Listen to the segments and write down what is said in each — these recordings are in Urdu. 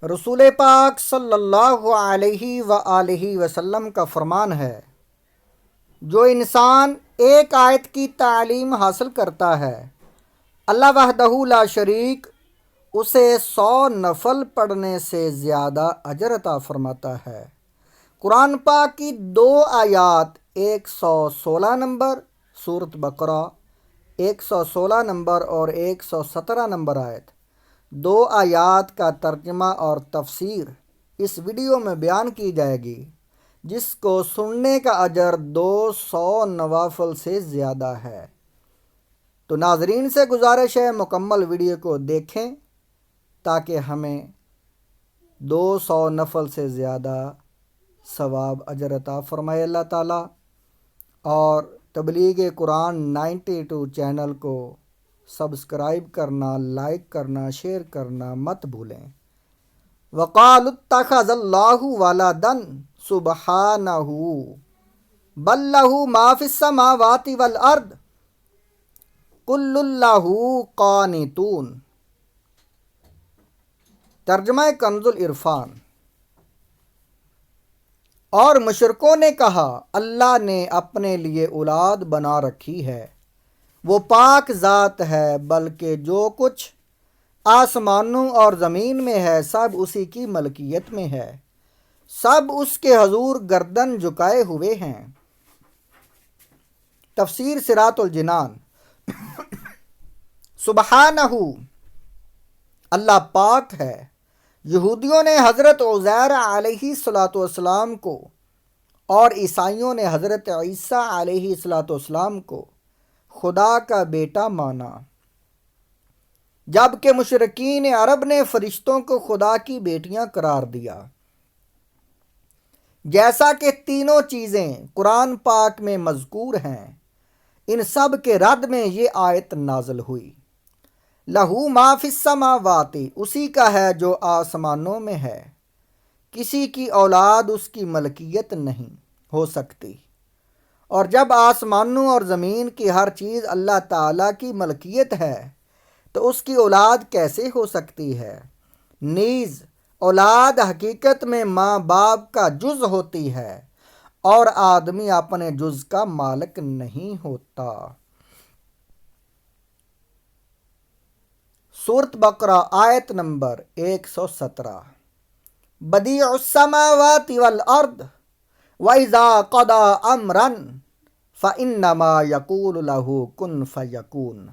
رسول پاک صلی اللہ علیہ وآلہ وسلم کا فرمان ہے، جو انسان ایک آیت کی تعلیم حاصل کرتا ہے، اللہ وحدہ لا شریک اسے 100 نفل پڑھنے سے زیادہ اجر عطا فرماتا ہے۔ قرآن پاک کی 2 آیات 116 نمبر سورۃ بقرہ 116 نمبر اور 117 نمبر آیت، 2 آیات کا ترجمہ اور تفسیر اس ویڈیو میں بیان کی جائے گی، جس کو سننے کا اجر 200 نوافل سے زیادہ ہے۔ تو ناظرین سے گزارش ہے مکمل ویڈیو کو دیکھیں تاکہ ہمیں 200 نفل سے زیادہ ثواب اجر عطا فرمائے اللہ تعالیٰ، اور تبلیغ قرآن 92 چینل کو سبسکرائب کرنا، لائک کرنا، شیئر کرنا مت بھولیں۔ وقالوا اتخذ اللہ ولدا سبحانہ بل لہ ما فی السماوات والارض کل اللہ قانتون۔ ترجمہ کنز العرفان۔ اور مشرکوں نے کہا، اللہ نے اپنے لیے اولاد بنا رکھی ہے، وہ پاک ذات ہے، بلکہ جو کچھ آسمانوں اور زمین میں ہے سب اسی کی ملکیت میں ہے، سب اس کے حضور گردن جھکائے ہوئے ہیں۔ تفسیر صراط الجنان۔ سبحانہ، اللہ پاک ہے۔ یہودیوں نے حضرت عزیر علیہ السلام کو اور عیسائیوں نے حضرت عیسیٰ علیہ السلام کو خدا کا بیٹا مانا، جبکہ مشرکین عرب نے فرشتوں کو خدا کی بیٹیاں قرار دیا۔ جیسا کہ تینوں چیزیں قرآن پاک میں مذکور ہیں، ان سب کے رد میں یہ آیت نازل ہوئی۔ لہو ما فی السماوات، اسی کا ہے جو آسمانوں میں ہے، کسی کی اولاد اس کی ملکیت نہیں ہو سکتی، اور جب آسمانوں اور زمین کی ہر چیز اللہ تعالیٰ کی ملکیت ہے تو اس کی اولاد کیسے ہو سکتی ہے؟ نیز اولاد حقیقت میں ماں باپ کا جز ہوتی ہے، اور آدمی اپنے جز کا مالک نہیں ہوتا۔ سورۃ بقرہ آیت نمبر 117۔ بدیع السماوات والارض وَإِذَا قَضَى أَمْرًا فَإِنَّمَا يَقُولُ لَهُ كُن فَيَكُونُ۔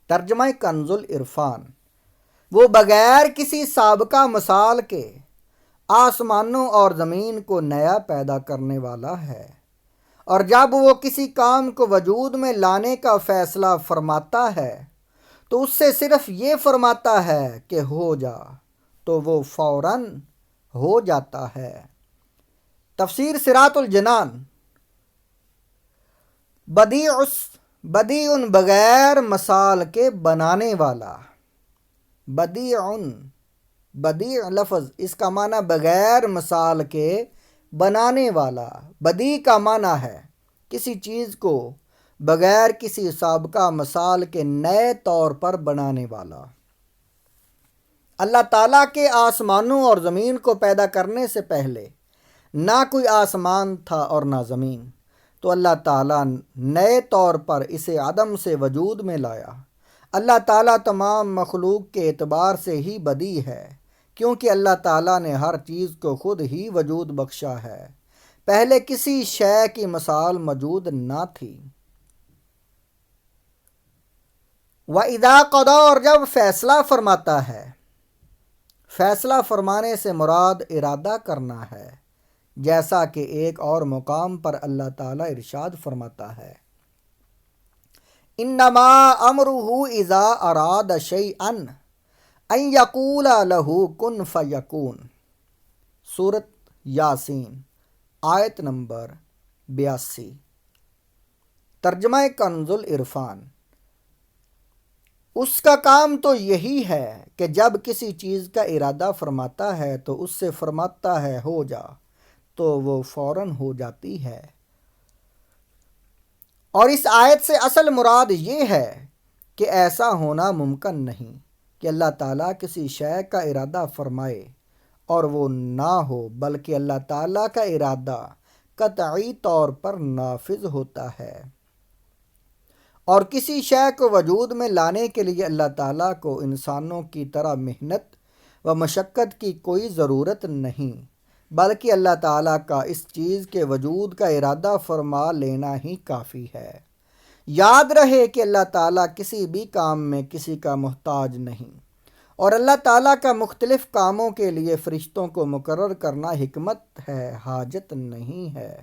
ترجمہ کنز العرفان۔ وہ بغیر کسی سابقہ مثال کے آسمانوں اور زمین کو نیا پیدا کرنے والا ہے، اور جب وہ کسی کام کو وجود میں لانے کا فیصلہ فرماتا ہے تو اس سے صرف یہ فرماتا ہے کہ ہو جا، تو وہ فوراً ہو جاتا ہے۔ تفسیر صراط الجنان۔ بدیع بغیر مثال کے بنانے والا، بدیع لفظ اس کا معنی بغیر مثال کے بنانے والا۔ بدیع کا معنی ہے کسی چیز کو بغیر کسی سابقہ مثال کے نئے طور پر بنانے والا۔ اللہ تعالیٰ کے آسمانوں اور زمین کو پیدا کرنے سے پہلے نہ کوئی آسمان تھا اور نہ زمین، تو اللہ تعالیٰ نئے طور پر اسے عدم سے وجود میں لایا۔ اللہ تعالیٰ تمام مخلوق کے اعتبار سے ہی بدیع ہے، کیونکہ اللہ تعالیٰ نے ہر چیز کو خود ہی وجود بخشا ہے، پہلے کسی شے کی مثال موجود نہ تھی۔ وَإِذَا قَضَىٰ، اور جب فیصلہ فرماتا ہے۔ فیصلہ فرمانے سے مراد ارادہ کرنا ہے، جیسا کہ ایک اور مقام پر اللہ تعالیٰ ارشاد فرماتا ہے، انما امرہ اذا اراد شیئا ان یقول لہ کن فیکون۔ سورۃ یاسین آیت نمبر 82۔ ترجمہ کنز العرفان۔ اس کا کام تو یہی ہے کہ جب کسی چیز کا ارادہ فرماتا ہے تو اس سے فرماتا ہے ہو جا، تو وہ فوراً ہو جاتی ہے۔ اور اس آیت سے اصل مراد یہ ہے کہ ایسا ہونا ممکن نہیں کہ اللہ تعالیٰ کسی شے کا ارادہ فرمائے اور وہ نہ ہو، بلکہ اللہ تعالیٰ کا ارادہ قطعی طور پر نافذ ہوتا ہے، اور کسی شے کو وجود میں لانے کے لیے اللہ تعالیٰ کو انسانوں کی طرح محنت و مشقت کی کوئی ضرورت نہیں، بلکہ اللہ تعالیٰ کا اس چیز کے وجود کا ارادہ فرما لینا ہی کافی ہے۔ یاد رہے کہ اللہ تعالیٰ کسی بھی کام میں کسی کا محتاج نہیں، اور اللہ تعالیٰ کا مختلف کاموں کے لیے فرشتوں کو مقرر کرنا حکمت ہے، حاجت نہیں ہے۔